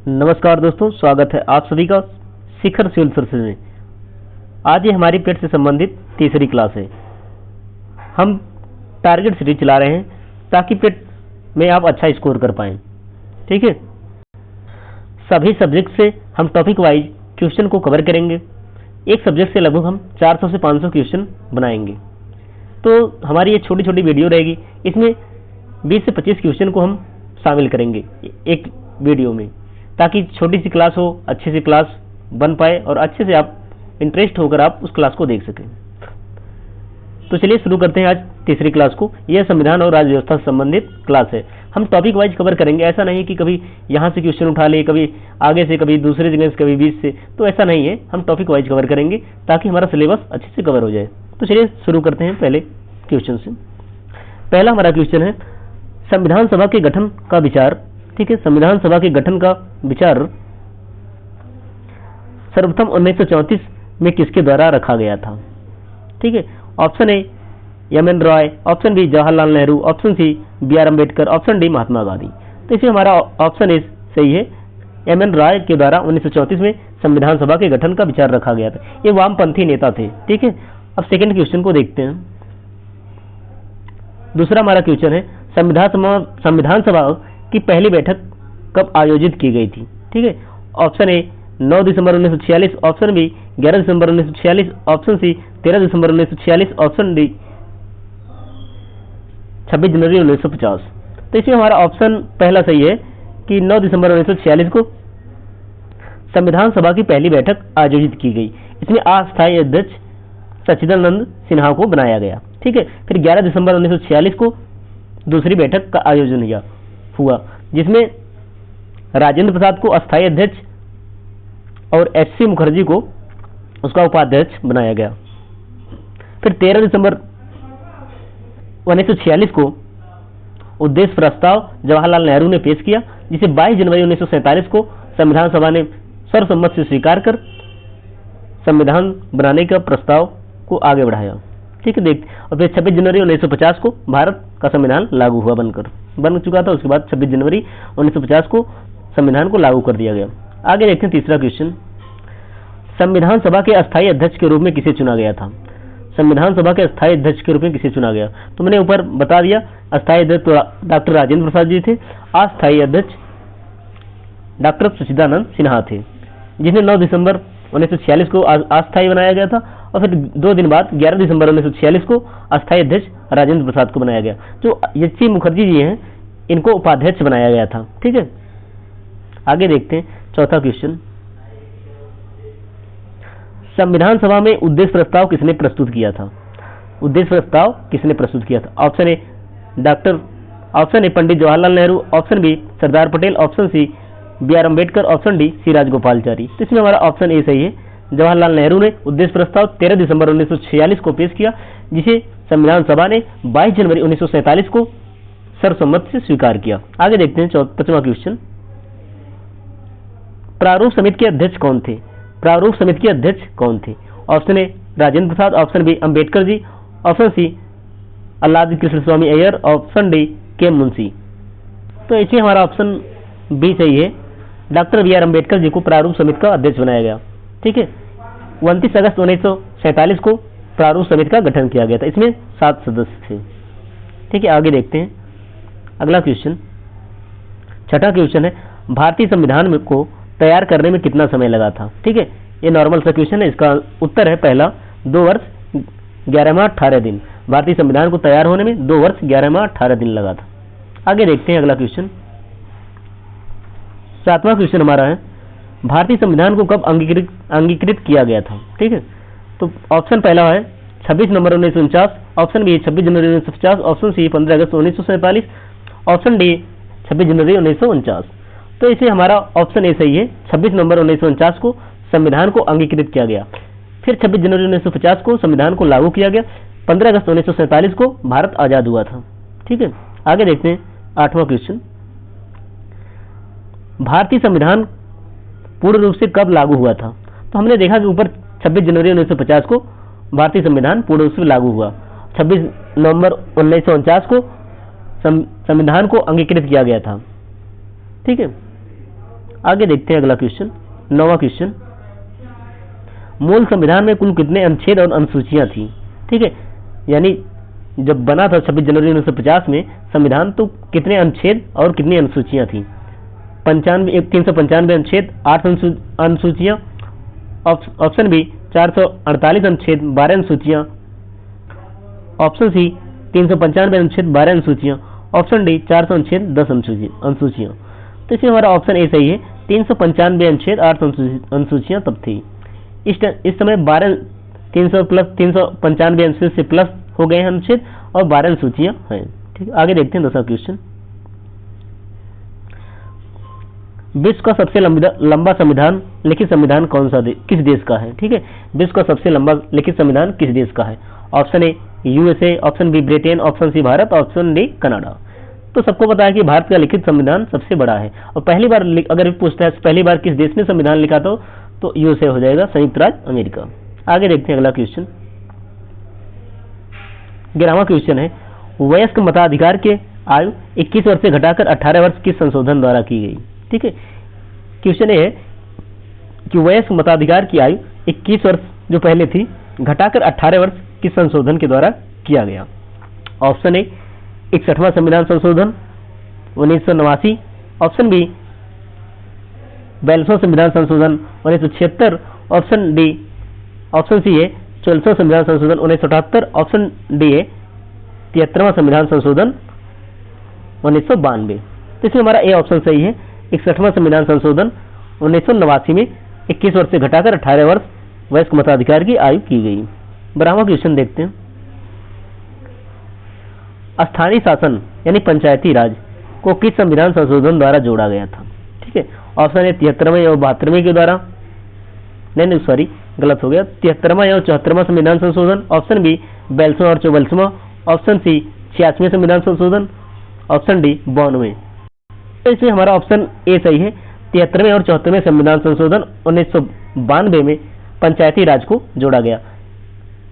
नमस्कार दोस्तों, स्वागत है आप सभी का शिखर सिविल सर्विसेज में। आज ये हमारी पेट से संबंधित तीसरी क्लास है। हम टारगेट सीरीज चला रहे हैं ताकि पेट में आप अच्छा स्कोर कर पाएं। ठीक है, सभी सब्जेक्ट से हम टॉपिक वाइज क्वेश्चन को कवर करेंगे। एक सब्जेक्ट से लगभग हम 400 से 500 क्वेश्चन बनाएंगे। तो हमारी ये छोटी छोटी वीडियो रहेगी, इसमें 20 से 25 क्वेश्चन को हम शामिल करेंगे एक वीडियो में, ताकि छोटी सी क्लास हो, अच्छी सी क्लास बन पाए और अच्छे से आप इंटरेस्ट होकर आप उस क्लास को देख सकें। तो चलिए शुरू करते हैं आज तीसरी क्लास को। यह संविधान और राज्य व्यवस्था से संबंधित क्लास है। हम टॉपिक वाइज कवर करेंगे। ऐसा नहीं है कि कभी यहाँ से क्वेश्चन उठा ले, कभी आगे से, कभी दूसरे जगह से, कभी बीच से, तो ऐसा नहीं है। हम टॉपिक वाइज कवर करेंगे ताकि हमारा सिलेबस अच्छे से कवर हो जाए। तो चलिए शुरू करते हैं पहले क्वेश्चन से। पहला हमारा क्वेश्चन है संविधान सभा के गठन का विचार। ठीक है, संविधान सभा के गठन का विचार सर्वप्रथम 1934 में किसके द्वारा रखा गया था? ठीक है, option A M N. Roy, option B Jawaharlal Nehru, option C B R. Ambedkar, option D Mahatma Gandhi. तो इसमें हमारा ऑप्शन ए सही है। एम.एन. रॉय के द्वारा 1934 में संविधान सभा के गठन का विचार रखा गया था। ये वामपंथी नेता थे। ठीक है, अब सेकंड क्वेश्चन को देखते हैं। दूसरा हमारा क्वेश्चन है संविधान सभा की पहली बैठक कब आयोजित की गई थी? ठीक है, ऑप्शन ए 9 दिसंबर 1946, ऑप्शन बी 11 दिसंबर 1946, ऑप्शन सी 13 दिसंबर 1946, ऑप्शन डी 26 जनवरी 1950। तो इसमें हमारा ऑप्शन पहला सही है कि 9 दिसंबर 1946 को संविधान सभा की पहली बैठक आयोजित की गई। इसमें अस्थायी अध्यक्ष सच्चिदानंद सिन्हा को बनाया गया। ठीक है, फिर 11 दिसंबर 1946 को दूसरी बैठक का आयोजन हुआ, जिसमें राजेंद्र प्रसाद को अस्थायी अध्यक्ष और एच.सी. मुखर्जी को उसका उपाध्यक्ष बनाया गया। फिर 13 दिसंबर 1946 को उद्देश्य प्रस्ताव जवाहरलाल नेहरू ने पेश किया, जिसे 22 जनवरी 1947 को संविधान सभा ने सर्वसम्मति से स्वीकार कर संविधान बनाने का प्रस्ताव को आगे बढ़ाया। ठीक है, देख, और फिर 26 जनवरी 1950 को भारत का संविधान लागू हुआ, बन चुका था। उसके बाद 26 जनवरी 1950 को संविधान को लागू कर दिया गया। आगे देखते हैं तीसरा क्वेश्चन। संविधान सभा के अस्थायी अध्यक्ष के रूप में किसे चुना गया था? संविधान सभा के अस्थायी अध्यक्ष के रूप में किसे चुना गया? तो मैंने ऊपर बता दिया, अस्थायी अध्यक्ष डॉक्टर राजेंद्र प्रसाद जी थे, अस्थायी अध्यक्ष डॉक्टर सच्चिदानंद सिन्हा थे, जिन्हें 9 दिसंबर 1946 को अस्थायी बनाया गया था, और फिर 2 दिन बाद 11 दिसंबर 1946 को अस्थायी अध्यक्ष राजेंद्र प्रसाद को बनाया गया। जो एच.सी. मुखर्जी जी हैं, इनको उपाध्यक्ष बनाया गया था। ठीक है, आगे देखते हैं चौथा क्वेश्चन। संविधान सभा में उद्देश्य प्रस्ताव किसने प्रस्तुत किया था? उद्देश्य प्रस्ताव किसने प्रस्तुत किया था? Option A Pandit Jawaharlal Nehru, option B Sardar Patel, option C B R. Ambedkar, option D C Rajagopalachari. तो इसमें हमारा ऑप्शन ए सही है। जवाहरलाल नेहरू ने उद्देश्य प्रस्ताव 13 दिसंबर 1946 को पेश किया, जिसे संविधान सभा ने 22 जनवरी 1947 को सर्वसम्मति से स्वीकार किया। आगे देखते हैं पांचवा क्वेश्चन। प्रारूप समिति के अध्यक्ष कौन थे? प्रारूप समिति के अध्यक्ष कौन थे? Option A Rajendra Prasad, option B Ambedkar ji, option C Alladi Krishna Swami Iyer, option D K Munshi. तो इसमें हमारा ऑप्शन बी सही है। Doctor B R. अम्बेडकर जी को प्रारूप समिति का अध्यक्ष बनाया गया। ठीक है, 29 अगस्त 1947 को प्रारूप समिति का गठन किया गया था। इसमें 7 सदस्य थे। ठीक है, आगे देखते हैं अगला क्वेश्चन। छठा क्वेश्चन है भारतीय संविधान को तैयार करने में कितना समय लगा था? ठीक है, ये नॉर्मल सा क्वेश्चन है। इसका उत्तर है पहला 2 वर्ष 11 माह 18 दिन। भारतीय संविधान को तैयार होने में 2 वर्ष 11 माह 18 दिन लगा था। आगे देखते हैं अगला क्वेश्चन। 7वां क्वेश्चन हमारा है भारतीय संविधान को कब अंगीकृत किया गया था? ठीक है, तो ऑप्शन पहला है 26 नवंबर 1949, ऑप्शन बी 26 जनवरी 1950, ऑप्शन सी 15 अगस्त 1947, ऑप्शन डी 26 जनवरी 1949। तो इसे हमारा ऑप्शन ए सही है। 26 नवंबर 1949 को संविधान को अंगीकृत किया गया। फिर 26 जनवरी 1950 को संविधान को लागू किया गया। 15 अगस्त 1947 को भारत आजाद हुआ था। ठीक है, आगे देखते हैं 8वां क्वेश्चन। भारतीय संविधान पूर्ण रूप से कब लागू हुआ था? तो हमने देखा कि ऊपर 26 जनवरी 1950 को भारतीय संविधान पूर्ण रूप से लागू हुआ। 26 नवंबर 1949 को संविधान को अंगीकृत किया गया था। ठीक है, आगे देखते हैं अगला क्वेश्चन, 9वां क्वेश्चन। मूल संविधान में कुल कितने अनुच्छेद और अनुसूचियां थी? ठीक है, यानी जब बना था 26 जनवरी 1950 में संविधान, तो कितने अनुच्छेद और कितनी अनुसूचियां थी? 395 अनुच्छेद, 8 अनुसूचियां। ऑप्शन बी 448 अनुच्छेद, 12 अनुसूचियां। ऑप्शन सी 395 अनुच्छेद, 12 अनुसूचियां। ऑप्शन डी 400 अनुच्छेद, 10 अनुसूचियां। तो इसमें हमारा ऑप्शन ए सही है, 395 अनुच्छेद, 8 अनुसूचियां तब थी। इस समय 300 प्लस 395 अनुच्छेद से प्लस हो गए हैं अनुच्छेद और 12 अनुसूचियां हैं। ठीक है, आगे देखते हैं 10वां क्वेश्चन। विश्व का सबसे लंबा संविधान लिखित संविधान किस देश का है? ठीक है, विश्व का सबसे लंबा लिखित संविधान किस देश का है? Option A USA, option B Britain, option C Bharat, option D Canada. तो सबको पता है कि भारत का लिखित संविधान सबसे बड़ा है, और पहली बार अगर पूछता है पहली बार किस देश ने संविधान लिखा तो यूएसए हो जाएगा, संयुक्त राज्य अमेरिका। आगे देखते हैं अगला क्वेश्चन, 11वां क्वेश्चन है, वयस्क मताधिकार के आयु 21 वर्ष से घटाकर 18 वर्ष किस संशोधन द्वारा की गई? ठीक है, क्वेश्चन ये है कि वयस्क मताधिकार की आयु 21 वर्ष जो पहले थी घटाकर 18 वर्ष किस संशोधन के द्वारा किया गया? ऑप्शन ए 61वां संविधान संशोधन 1989, ऑप्शन बी 42वां संविधान संशोधन 1976, ऑप्शन सी है 44वां संविधान संशोधन 1978, ऑप्शन डी है 73वां संविधान संशोधन 1992। तो इसमें हमारा ए ऑप्शन सही है, 61वां संविधान संशोधन 1989 में 21 वर्ष से घटाकर 18 वर्ष वयस्क मताधिकार की आयु की गई। 12वां क्वेश्चन देखते हैं, स्थानीय शासन यानी पंचायती राज को किस संविधान संशोधन द्वारा जोड़ा गया था? ठीक है, ऑप्शन ए 73वें और 72वें के द्वारा, नहीं सॉरी गलत हो गया, 73वां और 74वां संविधान संशोधन, ऑप्शन बी 42वां और 44वां, ऑप्शन सी 86वें संविधान संशोधन, ऑप्शन डी 92वें। तो इसमें हमारा ऑप्शन ए सही है, 73वें और 74वें संविधान संशोधन 1992 में पंचायती राज को जोड़ा गया।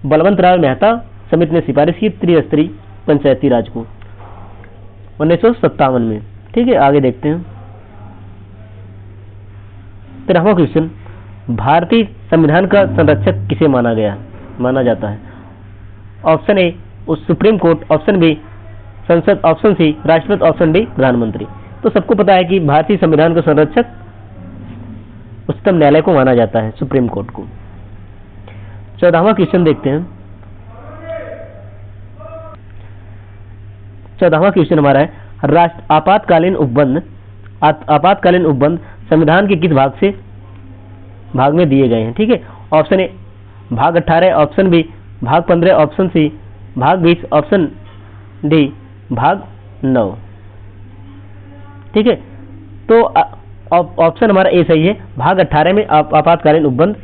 बलवंत राय मेहता समिति ने सिफारिश की त्रिस्तरीय पंचायती राज को 1957 में। ठीक है, आगे देखते हैं 13वां क्वेश्चन, भारतीय संविधान का संरक्षक किसे माना जाता है? Option A Supreme Court, option B संसद, ऑप्शन सी राष्ट्रपति, ऑप्शन डी प्रधानमंत्री। तो सबको पता है कि भारतीय संविधान का संरक्षक उच्चतम न्यायालय को माना जाता है, सुप्रीम कोर्ट को। 14वां क्वेश्चन देखते हैं, 14वां क्वेश्चन हमारा है, आपातकालीन उपबंध संविधान के किस भाग में दिए गए हैं? ठीक है, ऑप्शन ए भाग 18, ऑप्शन बी भाग 15, ऑप्शन सी भाग 20, ऑप्शन डी भाग 9। ठीक है, तो ऑप्शन हमारा ए सही है, भाग 18 में आपातकालीन उपबंध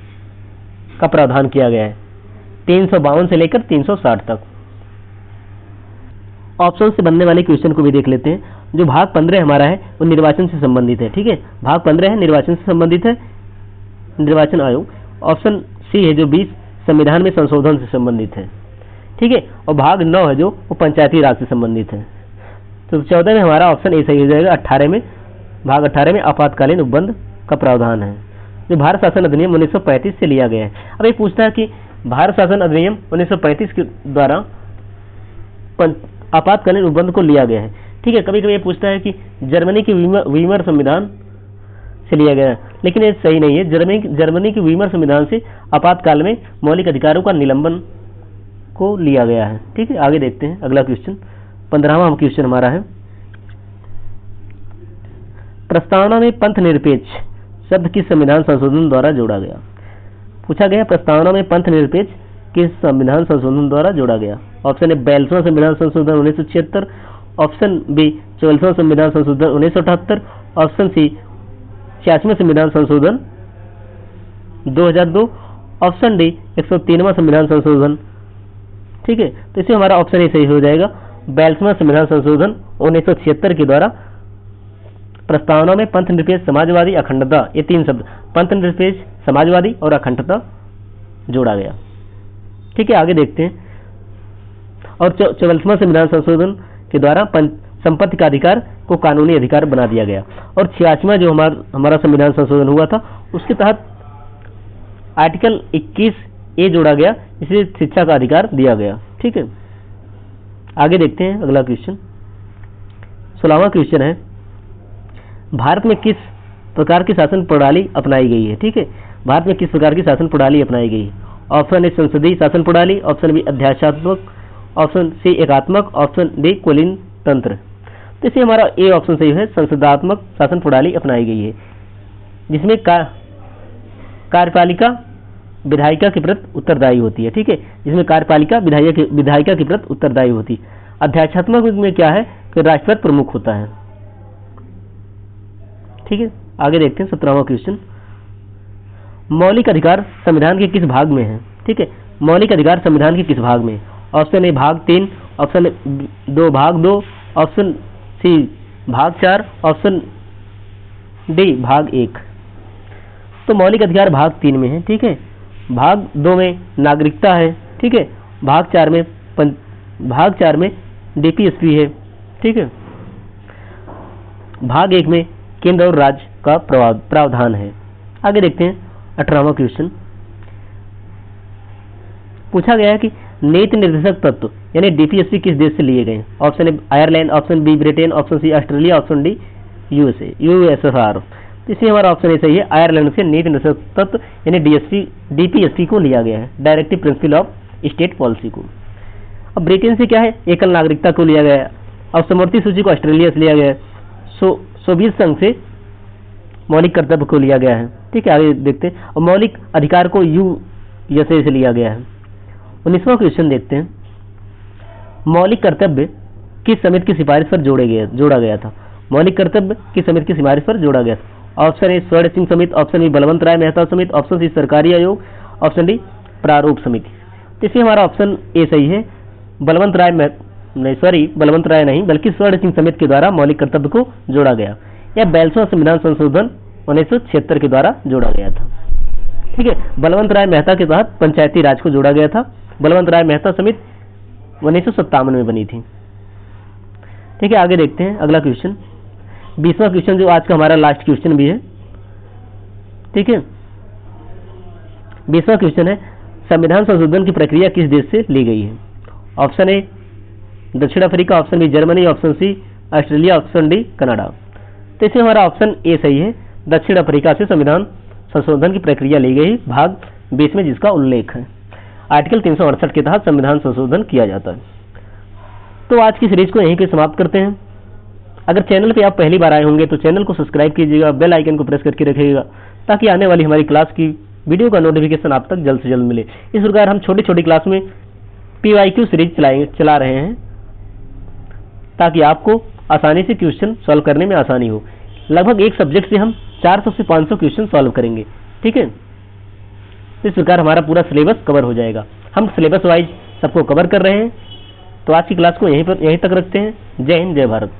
का प्रावधान किया गया है 352 से लेकर 360 तक। ऑप्शन से बनने वाले क्वेश्चन को भी देख लेते हैं। जो भाग 15 हमारा है वो निर्वाचन से संबंधित है। ठीक है, भाग 15 है निर्वाचन से संबंधित है, निर्वाचन आयोग। ऑप्शन सी है जो 20 संविधान में संशोधन से संबंधित है। ठीक है, और भाग 9 है जो वो पंचायती राज से संबंधित है। तो 14 में हमारा ऑप्शन ए सही हो जाएगा, 18 में भाग 18 में आपातकालीन उपबंध का प्रावधान है जो भारत शासन अधिनियम 1935 से लिया गया है। अब ये पूछता है कि भारत शासन अधिनियम 1935 के द्वारा आपातकालीन उपबंध को लिया गया है। ठीक है, कभी कभी ये पूछता है कि जर्मनी की वीमर संविधान से लिया गया है, लेकिन ये सही नहीं है। जर्मनी की वीमर संविधान से आपातकाल में मौलिक अधिकारों का निलंबन को लिया गया है। ठीक है, आगे देखते हैं अगला क्वेश्चन। 15वां क्वेश्चन हमारा है, प्रस्तावना में पंथ निरपेक्ष शब्द किस संविधान संशोधन द्वारा जोड़ा गया? पूछा गया प्रस्तावना में पंथ निरपेक्ष किस संविधान संशोधन द्वारा जोड़ा गया? ऑप्शन ए 42वां संविधान संशोधन 1976, ऑप्शन बी 44वां संविधान संशोधन 1978, ऑप्शन सी 86वां संविधान संशोधन 2002, ऑप्शन डी 103वां संविधान संशोधन। ठीक है, तो इसमें हमारा ऑप्शन ए सही हो जाएगा, 42वां संविधान संशोधन 1976 के द्वारा प्रस्तावना में पंथ निरपेक्ष समाजवादी अखंडता, ये 3 शब्द पंथ निरपेक्ष समाजवादी और अखंडता जोड़ा गया। ठीक है, आगे देखते हैं। और 44वां संविधान संशोधन के द्वारा संपत्ति का अधिकार को कानूनी अधिकार बना दिया गया। और 86वां जो हमारा संविधान संशोधन हुआ था, उसके तहत आर्टिकल 21A जोड़ा गया, इसे शिक्षा का अधिकार दिया गया। ठीक है, आगे देखते हैं अगला क्वेश्चन। 16वां क्वेश्चन है, भारत में किस प्रकार की शासन प्रणाली अपनाई गई है? ठीक है, भारत में किस प्रकार की शासन प्रणाली अपनाई गई है? ऑप्शन ए संसदीय शासन प्रणाली, ऑप्शन बी अध्यात्मक, ऑप्शन सी एकात्मक, ऑप्शन डी कुलीन तंत्र। तो इसमें हमारा ए ऑप्शन सही है, संसदात्मक शासन प्रणाली अपनाई गई है, जिसमें कार्यपालिका विधायिका के प्रति उत्तरदायी होती है। ठीक है, जिसमें कार्यपालिका विधायिका के प्रति उत्तरदायी होती है। अध्यात्मक में क्या है कि राष्ट्रपति प्रमुख होता है। ठीक है, आगे देखते हैं 17वां क्वेश्चन। मौलिक अधिकार संविधान के किस भाग में है? ठीक है, मौलिक अधिकार संविधान के किस भाग में? ऑप्शन ए भाग 3, ऑप्शन दो भाग 2, ऑप्शन सी भाग 4, ऑप्शन डी भाग 1। तो मौलिक अधिकार भाग 3 में है। ठीक है, भाग 2 में नागरिकता है। ठीक है, भाग 4 में डीपीएसपी है। ठीक है, भाग 1 में केंद्र और राज्य का प्रावधान है। आगे देखते हैं 18वां क्वेश्चन। पूछा गया है कि नीति निर्देशक तत्व यानी डीपीएसपी किस देश से लिए गए? Option A Ireland, option B Britain, option C Australia, option D USSR. इसमें हमारा ऑप्शन ए सही है, आयरलैंड से नीति निर्देशक तत्व यानी डीपीएसपी को लिया गया है, directive principle of state policy को। अब ब्रिटेन से क्या है, एकल नागरिकता को लिया गया है। और समवर्ती सूची को ऑस्ट्रेलिया से लिया गया है। सोवियत संघ से मौलिक कर्तव्य को लिया गया है। ठीक है, आगे देखते हैं। और मौलिक अधिकार को यूएसए से लिया गया है। 19वां क्वेश्चन देखते हैं। मौलिक कर्तव्य किस समिति की सिफारिश पर जोड़ा गया था? मौलिक कर्तव्य किस समिति की सिफारिश पर जोड़ा गया था? ऑप्शन ए स्वर्ण सिंह समिति, ऑप्शन बी बलवंत राय मेहता समिति, ऑप्शन सी सरकारी आयोग, ऑप्शन डी प्रारूप समिति। तो इसमें हमारा ऑप्शन ए सही है, बलवंत राय नहीं बल्कि स्वर्ण सिंह समिति के द्वारा मौलिक कर्तव्य को जोड़ा गया। यह 42वां संविधान संशोधन 1976 के द्वारा जोड़ा गया था। ठीक है, बलवंत राय मेहता के तहत पंचायती राज को जोड़ा गया था। बलवंत राय मेहता समिति 1957 में बनी थी। ठीक है, आगे देखते हैं अगला क्वेश्चन। 20वां क्वेश्चन जो आज का हमारा लास्ट क्वेश्चन भी है। ठीक है, 20वां क्वेश्चन है, संविधान संशोधन की प्रक्रिया किस देश से ली गई है? ऑप्शन ए दक्षिण Africa, option B Germany, option C Australia, option D Canada. तो इसमें हमारा ऑप्शन ए सही है, दक्षिण अफ्रीका से संविधान संशोधन की प्रक्रिया ली गई, भाग 20 में जिसका उल्लेख है। आर्टिकल 368 के तहत संविधान संशोधन किया जाता है। तो आज की सीरीज को यहीं पे समाप्त करते हैं। अगर चैनल पे आप पहली बार आए होंगे तो चैनल को सब्सक्राइब कीजिएगा, बेल आइकन को प्रेस करके रखिएगा ताकि आने वाली हमारी क्लास की वीडियो का नोटिफिकेशन आप तक जल्द से जल्द मिले। इस प्रकार हम छोटी छोटी क्लास में PYQ सीरीज चला रहे हैं ताकि आपको आसानी से क्वेश्चन सॉल्व करने में आसानी हो। लगभग एक सब्जेक्ट से हम 400 से 500 क्वेश्चन सॉल्व करेंगे। ठीक है, इस प्रकार हमारा पूरा सिलेबस कवर हो जाएगा। हम सिलेबस वाइज सबको कवर कर रहे हैं। तो आज की क्लास को यहीं तक रखते हैं। जय हिंद, जय भारत।